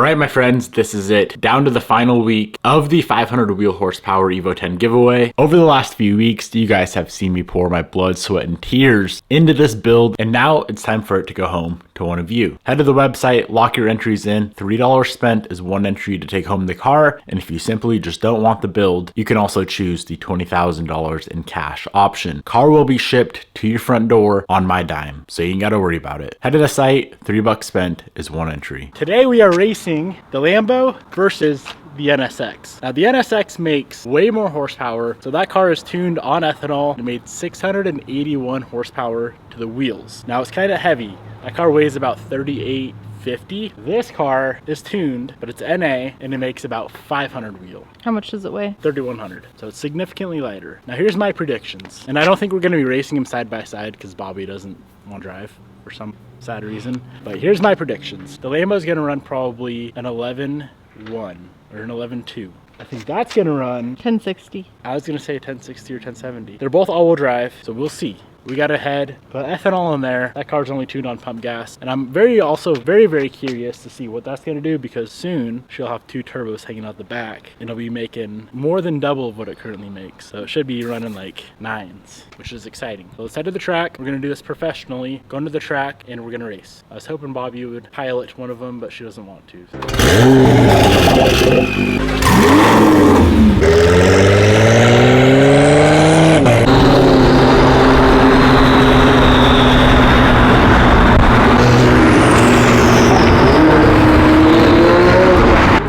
right, my friends, this is it. Down to the final week of the 500 wheel horsepower Evo 10 giveaway. Over the last few weeks, you guys have seen me pour my blood, sweat, and tears into this build, and now it's time for it to go home to one of you. Head to the website, lock your entries in. $3 spent is one entry to take home the car, and if you simply just don't want the build, you can also choose the $20,000 in cash option. Car will be shipped to your front door on my dime, so you ain't gotta worry about it. Head to the site, $3 spent is one entry. Today we are racing the Lambo versus the NSX. Now the NSX makes way more horsepower, so that car is tuned on ethanol and made 681 horsepower to the wheels. Now it's kind of heavy. That car weighs about 3850. This car is tuned, but it's NA, and it makes about 500 wheel. How much does it weigh? 3100. So it's significantly lighter. Now here's my predictions, and I don't think we're going to be racing them side by side because Bobby doesn't want to drive for some sad reason. But here's my predictions. The Lambo is going to run probably an 11.1 or an 11.2. I think that's going to run 1060. I was going to say 1060 or 1070. They're both all-wheel drive, so we'll see. We got ahead, put ethanol in there. That car's only tuned on pump gas. And I'm also very curious to see what that's gonna do, because soon she'll have two turbos hanging out the back and it'll be making more than double of what it currently makes. So it should be running like 9s, which is exciting. So let's head to the track. We're gonna do this professionally, go into the track, and we're gonna race. I was hoping Bobby would pilot one of them, but she doesn't want to.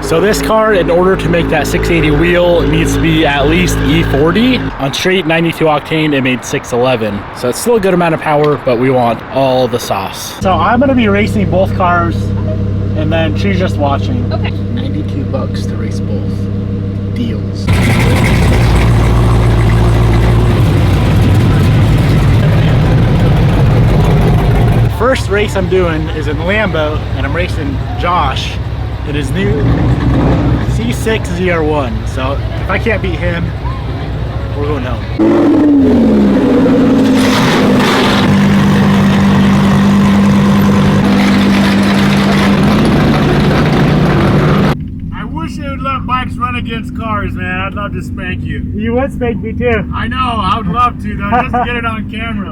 So this car, in order to make that 680 wheel, it needs to be at least E40. On straight 92 octane, it made 611. So it's still a good amount of power, but we want all the sauce. So I'm gonna be racing both cars, and then she's just watching. Okay. 92 bucks to race both. Deals. First race I'm doing is in Lambo, and I'm racing Josh in his new C6 ZR1. So if I can't beat him, we're going home. I wish they would let bikes run against cars, man. I'd love to spank you. You would spank me too. I know, I would love to though, just to get it on camera.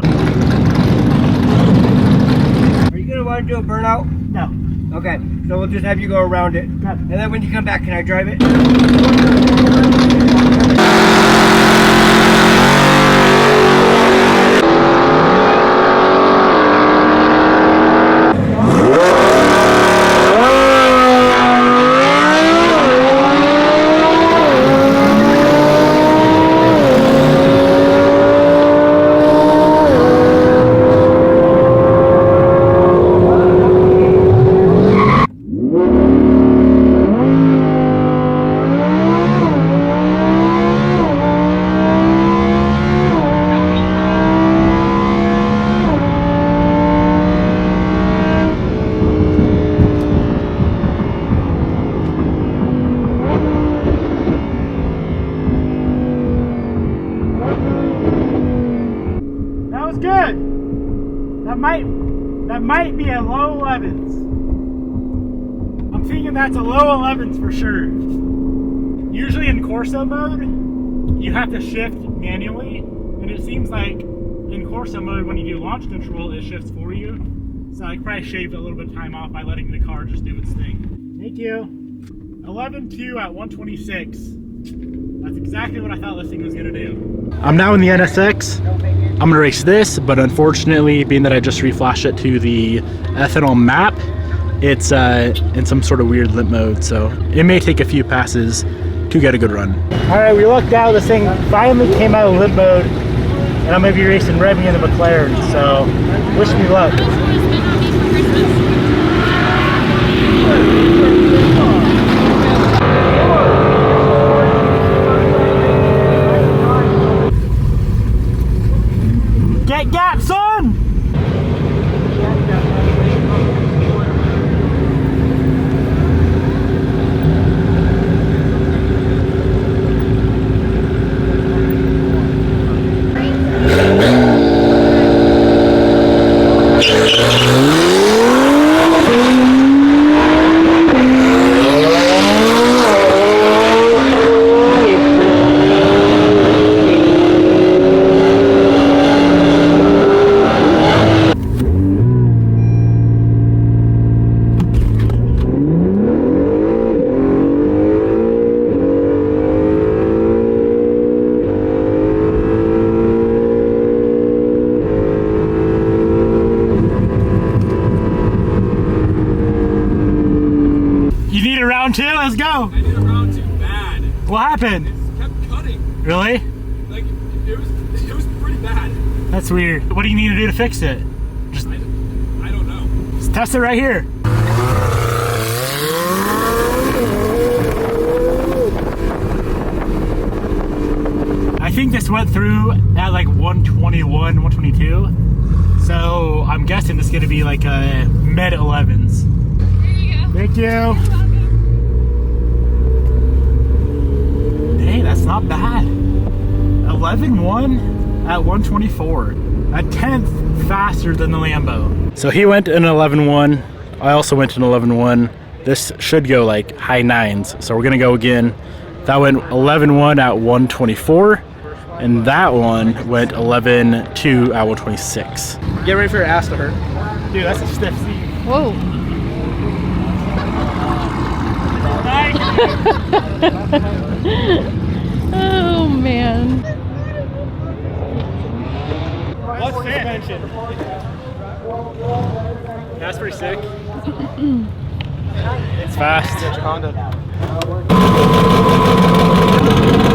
Are you gonna want to do a burnout? No. Okay, so we'll just have you go around it. And then when you come back, can I drive it? That might be a low 11s. I'm thinking that's a low 11s for sure. Usually in Corsa mode, you have to shift manually, and it seems like in Corsa mode, when you do launch control, it shifts for you. So I probably shaved a little bit of time off by letting the car just do its thing. Thank you. 11.2 at 126. That's exactly what I thought this thing was gonna do. I'm now in the NSX. I'm gonna race this, but unfortunately, being that I just reflashed it to the ethanol map, it's in some sort of weird limp mode, so it may take a few passes to get a good run. All right, we looked out, this thing finally came out of limp mode, and I'm gonna be racing Remy in the McLaren, so wish me luck. Get gap, son! need a round 2? Let's go. I did a round 2 bad. What happened? It kept cutting. Really? Like, it was pretty bad. That's weird. What do you need to do to fix it? Just I don't know. Just test it right here. I think this went through at like 121, 122. So I'm guessing this is gonna be like a mid 11s. There you go. Thank you. Hey, that's not bad. 11.1 at 124. A tenth faster than the Lambo. So he went in 11.1. I also went in 11.1. This should go like high 9s. So we're gonna go again. That went 11.1 at 124. And that one went 11.2 at 126. Get ready for your ass to hurt. Dude, that's a stiff seat. Whoa. Oh man. What's suspension? That's pretty sick. It's fast.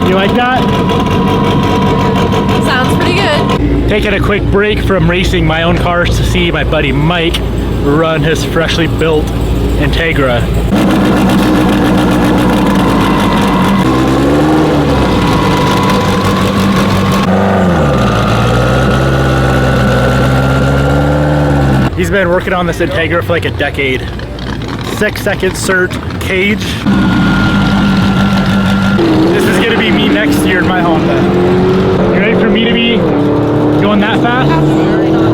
You like that? Sounds pretty good. Taking a quick break from racing my own cars to see my buddy Mike run his freshly built Integra. He's been working on this Integra for like a decade. 6-second cert cage. This is gonna be me next year in my Honda. You ready for me to be going that fast? Absolutely not.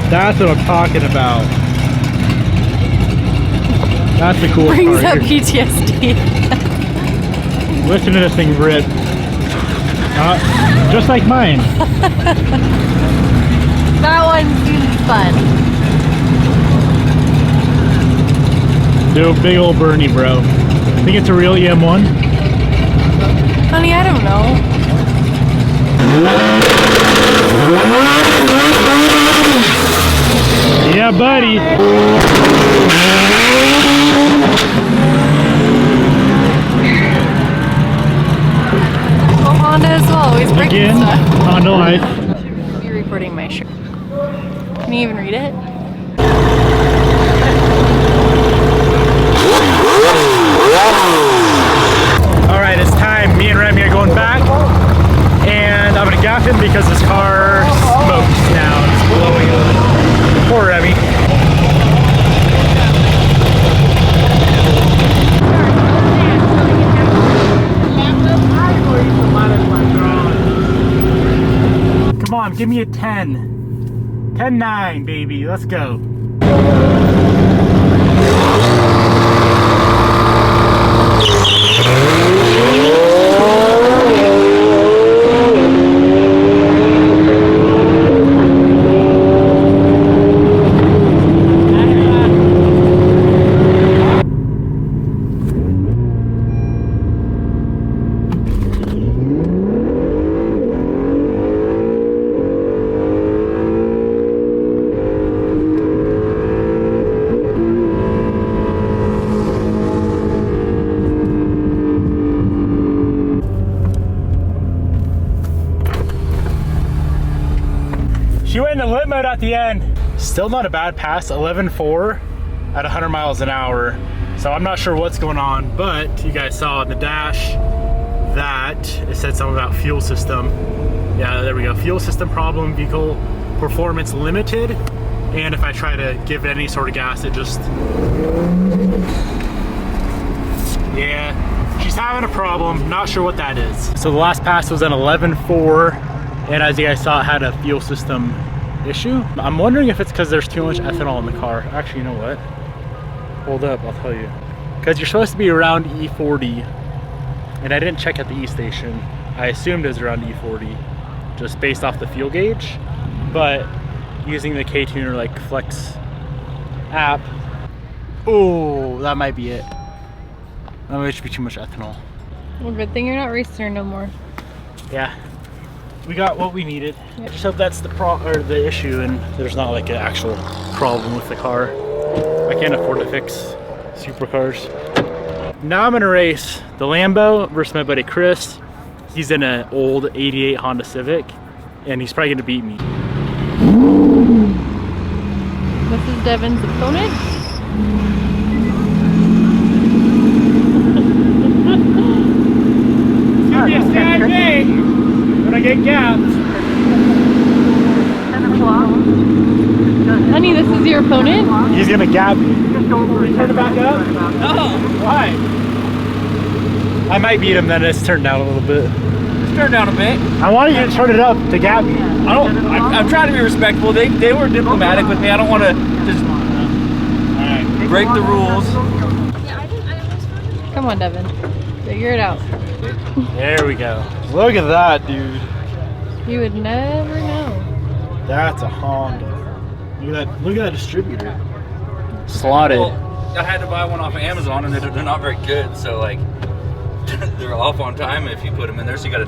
That's what I'm talking about. That's the cool Brings part up here. PTSD. Listen to this thing rip. Just like mine. That one seems fun. Do a big old Bernie, bro. I think it's a real EM1. Honey, I don't know. Yeah, buddy. Go Honda as well, always breaking Again, stuff. Honda life. You're recording my shirt. Can you even read it? Alright, it's time. Me and Remy are going back. And I'm gonna gaff him because his car smokes now. It's blowing up. Poor Remy. Come on, give me a 10. 10-9, baby. Let's go. She went into lit mode at the end. Still not a bad pass, 11.4 at 100 miles an hour. So I'm not sure what's going on, but you guys saw on the dash that it said something about fuel system. Yeah, there we go. Fuel system problem, vehicle performance limited. And if I try to give it any sort of gas, it just, yeah, she's having a problem. Not sure what that is. So the last pass was an 11.4. And as you guys saw, it had a fuel system issue. I'm wondering if it's because there's too much ethanol in the car. Actually, you know what? Hold up, I'll tell you. Because you're supposed to be around E40, and I didn't check at the E station. I assumed it was around E40, just based off the fuel gauge. But using the K-Tuner like Flex app, Oh, that might be it. That might just be too much ethanol. Well, good thing you're not racing her no more. Yeah, we got what we needed. Yep. I just hope that's the issue, and there's not like an actual problem with the car. I can't afford to fix supercars. Now I'm gonna race the Lambo versus my buddy Chris. He's in an old '88 Honda Civic, and he's probably gonna beat me. This is Devin's opponent. It's gonna be a sad day when I get gapped. Honey, this is your opponent? He's gonna gap me. Turn it back up. No. Why? I might beat him then. It's turned down a little bit. Just turn down a bit. I want you to turn it up to gap me. I'm trying to be respectful. They were diplomatic with me. I don't want to just break the rules. Come on, Devin. Figure it out. There we go. Look at that, dude. You would never know. That's a Honda. Look at that distributor. Slotted. Well, I had to buy one off of Amazon, and they're not very good. So like, they're off on time if you put them in there. So you gotta.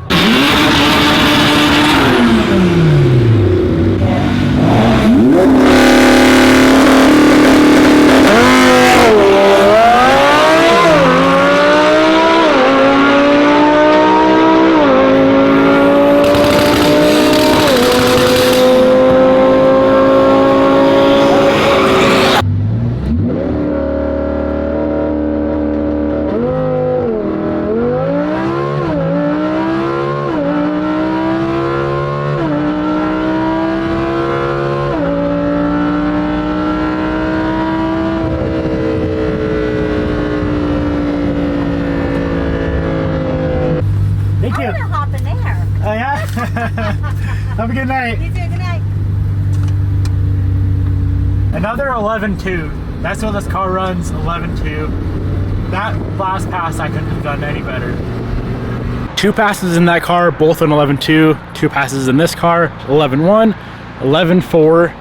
Thank you. I'm gonna hop in there. Oh yeah? Have a good night. You too, good night. Another 11.2. That's what this car runs, 11.2. That last pass I couldn't have done any better. 2 passes in that car, both on 11.2. 2 passes in this car, 11.1, 11.4.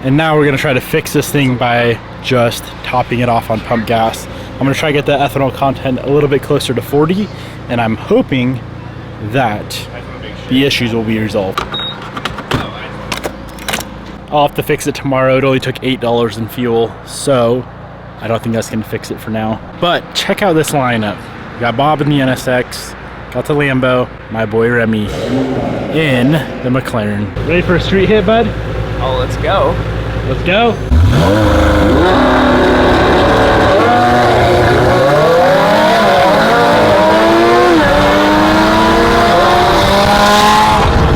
And now we're gonna try to fix this thing by just topping it off on pump gas. I'm gonna try to get the ethanol content a little bit closer to 40, and I'm hoping that the issues will be resolved. I'll have to fix it tomorrow. It only took $8 in fuel, so I don't think that's gonna fix it for now. But check out this lineup. We got Bob in the NSX, got the Lambo, my boy Remy in the McLaren. Ready for a street hit, bud? Oh, let's go. Let's go.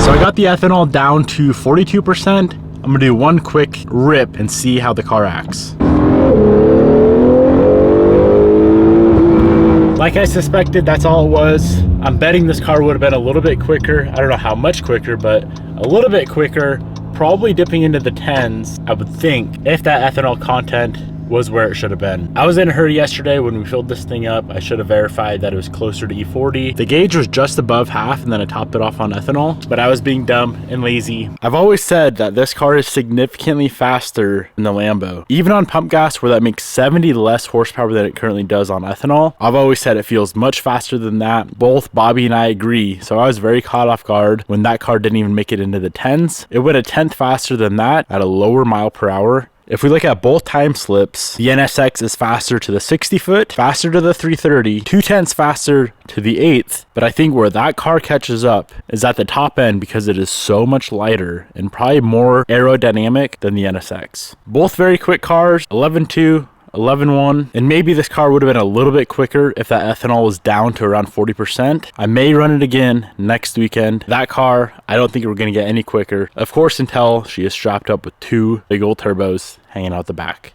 So I got the ethanol down to 42%. I'm gonna do one quick rip and see how the car acts. Like I suspected, that's all it was. I'm betting this car would have been a little bit quicker. I don't know how much quicker, but a little bit quicker. Probably dipping into the 10s, I would think, if that ethanol content was where it should have been. I was in a hurry yesterday when we filled this thing up. I should have verified that it was closer to E40. The gauge was just above half, and then I topped it off on ethanol, but I was being dumb and lazy. I've always said that this car is significantly faster than the Lambo. Even on pump gas, where that makes 70 less horsepower than it currently does on ethanol, I've always said it feels much faster than that. Both Bobby and I agree, so I was very caught off guard when that car didn't even make it into the 10s. It went a 10th faster than that at a lower mile per hour. If we look at both time slips, the NSX is faster to the 60 foot, faster to the 330, 2/10 faster to the 8th. But I think where that car catches up is at the top end because it is so much lighter and probably more aerodynamic than the NSX. Both very quick cars, 11.2, 11.1, and maybe this car would have been a little bit quicker if that ethanol was down to around 40%. I may run it again next weekend. That car, I don't think we're going to get any quicker. Of course, until she is strapped up with 2 big old turbos hanging out the back.